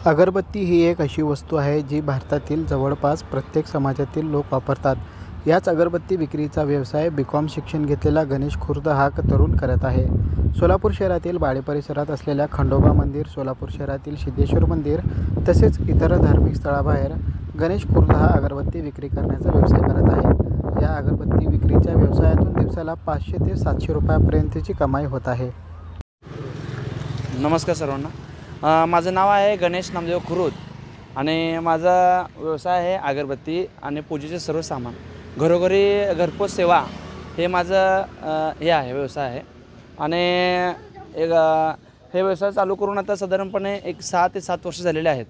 अगरबत्ती ही एक अशी वस्तू आहे जी भारतातील जवळपास प्रत्येक समाजातील लोक वापरतात. याच अगरबत्ती विक्रीचा व्यवसाय बी.कॉम शिक्षण घेतलेला गणेश खुर्द हा तरुण करत आहे. सोलापूर शहरातील बाळे परिसरात असलेल्या खंडोबा मंदिर, सोलापूर शहरातील सिद्धेश्वर मंदिर तसेच इतर धार्मिक स्थळाबाहेर गणेश खुर्द हा अगरबत्ती विक्री करण्याचा व्यवसाय करत आहे. या अगरबत्ती विक्रीच्या व्यवसायातून दिवसाला 500 ते 700 रुपयापर्यंतची कमाई होत आहे. नमस्कार सर्वांना. माझं नाव आहे गणेश नामदेव खुर्द आणि माझा व्यवसाय आहे अगरबत्ती आणि पूजेचे सर्व सामान. घरोघरी घरपोच सेवा हे माझं हे आहे व्यवसाय आहे. आणि हे व्यवसाय चालू करून आता साधारणपणे एक 6 ते 7 वर्ष झालेले आहेत.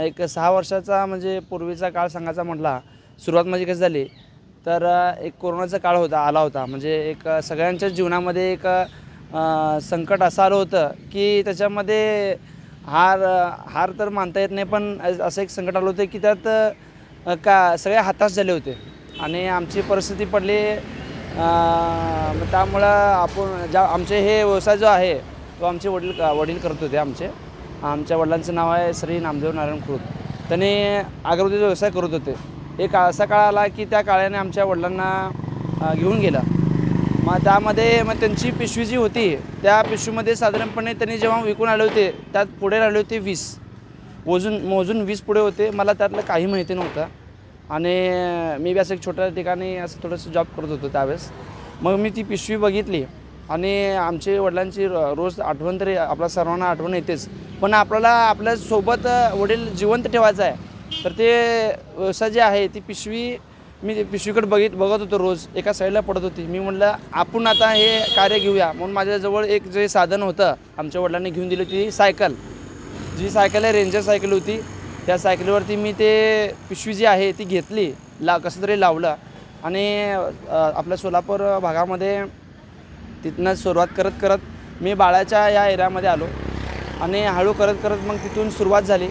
एक 6 वर्षाचा म्हणजे पूर्वीचा काळ सांगायचा म्हटला, सुरुवात माझी कशी झाली तर एक कोरोनाचा काळ आला होता. म्हणजे एक सगळ्यांच्या जीवनामध्ये एक संकट असं आलं होतं की त्याच्यामध्ये हार तर मानता येत नाही, पण असं एक संकट आलं होतं की त्यात सगळे हताश झाले होते आणि आमची परिस्थिती पडली. त्यामुळं आमचे हे व्यवसाय जो आहे तो आमचे वडील करत होते. आमच्या वडिलांचं नाव आहे श्री नामदेव नारायण खुर्द. त्यांनी अगरबत्तीचा व्यवसाय करत होते. एक असा काळ आला की त्या काळाने आमच्या वडिलांना घेऊन गेला. मग त्यामध्ये त्यांची पिशवी जी होती त्या पिशवीमध्ये साधारणपणे त्यांनी जेव्हा विकून आले होते त्यात पुढे राहिले होते 20, मोजून 20 पुढे होते. मला त्यातलं काही माहिती नव्हतं आणि मी असं एक छोट्या ठिकाणी असं थोडंसं जॉब करत होतो त्यावेळेस. मग मी ती पिशवी बघितली आणि आमचे वडिलांची रोज आठवण तरी आपल्या सर्वांना आठवण येतेच, पण आपल्याला आपल्यासोबत वडील जिवंत ठेवायचं आहे तर ते व्यवसाय जे आहे ती पिशवी मी पिशवीकडे बघत होतो. रोज एका साईडला पडत होती. मी म्हटलं आपण आता हे कार्य घेऊया. म्हणून माझ्याजवळ एक जे साधन होतं आमच्या वडिलांनी घेऊन दिली होती सायकल. जी सायकल आहे रेंजर सायकल होती. त्या सायकलीवरती मी ते पिशवी जी आहे ती घेतली, कसं तरी लावलं आणि आपल्या सोलापूर भागामध्ये तिथनं सुरुवात करत मी बाळाच्या या एरियामध्ये आलो आणि हळू करत मग तिथून सुरुवात झाली.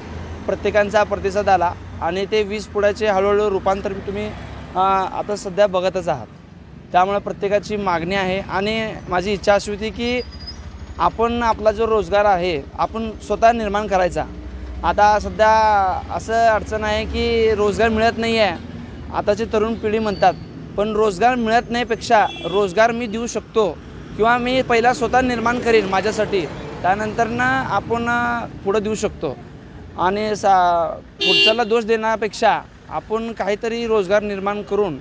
प्रत्येकांचा प्रतिसाद आला आणि ते 20 पुड्याचे हळूहळू रूपांतर तुम्ही आता सध्या बघतच आहात. त्यामुळे प्रत्येकाची मागणी आहे आणि माझी इच्छा अशी होती की आपण आपला जो रोजगार आहे आपण स्वतः निर्माण करायचा. आता सध्या असं अडचण आहे की रोजगार मिळत नाही आहे. आताची तरुण पिढी म्हणतात, पण रोजगार मिळत नाहीपेक्षा रोजगार मी देऊ शकतो किंवा मी पहिला स्वतः निर्माण करेन माझ्यासाठी, त्यानंतर आपण पुढं देऊ शकतो. आणि पुढच्याला दोष देण्यापेक्षा आपण काहीतरी रोजगार निर्माण करून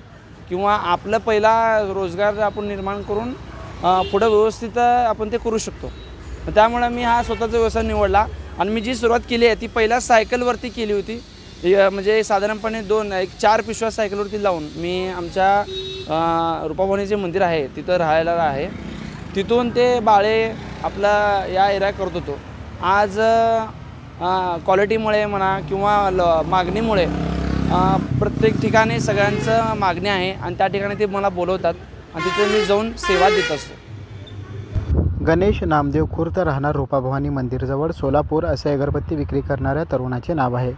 किंवा आपलं पहिला रोजगार आपण निर्माण करून पुढं व्यवस्थित आपण ते करू शकतो. त्यामुळे मी हा स्वतःचा व्यवसाय निवडला आणि मी जी सुरुवात केली आहे ती पहिल्या सायकलवरती केली होती. म्हणजे साधारणपणे 4 पिशव्या सायकलवरती लावून मी आमच्या रूपाभवानीचे मंदिर आहे तिथं राहायला आहे. तिथून ते बाळे आपला या एरिया करत होतो. आज क्वालिटीमुळे म्हणा किंवा मागणीमुळे प्रत्येक ठिकाणी सगळ्यांचं मागणी आहे आणि त्या ठिकाणी ते मला बोलवतात आणि तिथे मी जाऊन सेवा देत असतो. गणेश नामदेव खुर्द राहणार रूपाभवानी मंदिरजवळ सोलापूर असे अगरबत्ती विक्री करणाऱ्या तरुणाचे नाव आहे.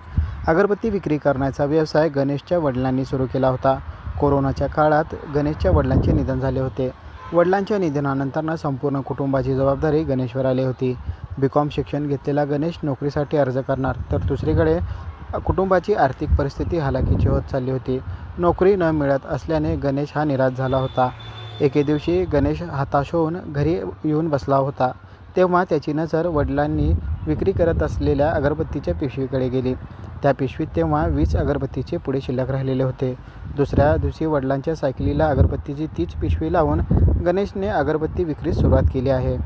अगरबत्ती विक्री करण्याचा व्यवसाय गणेशच्या वडिलांनी सुरू केला होता. कोरोनाच्या काळात गणेशच्या वडिलांचे निधन झाले होते. वडिलांच्या निधनानंतर संपूर्ण कुटुंबाची जबाबदारी गणेशवर आली होती. बी.कॉम शिक्षण घेतलेला गणेश नोकरीसाठी अर्ज करणार तर दुसरीकडे कुटुंबाची आर्थिक परिस्थिती हालाकीची होत चालली होती. नोकरी न मिळत असल्याने गणेश हा निराश झाला होता. एके दिवशी गणेश हताश होऊन घरी येऊन बसला होता. तेव्हा त्याची नजर वडिलांनी विक्री करत असलेल्या अगरबत्तीच्या पिशवीकडे गेली. त्या पिशवीत तेव्हा 20 अगरबत्तीचे पुढे शिल्लक राहिलेले होते. दुसऱ्या दिवशी वडिलांच्या सायकलीला अगरबत्तीची तीच पिशवी लावून गणेशने अगरबत्ती विक्रीस सुरुवात केली आहे.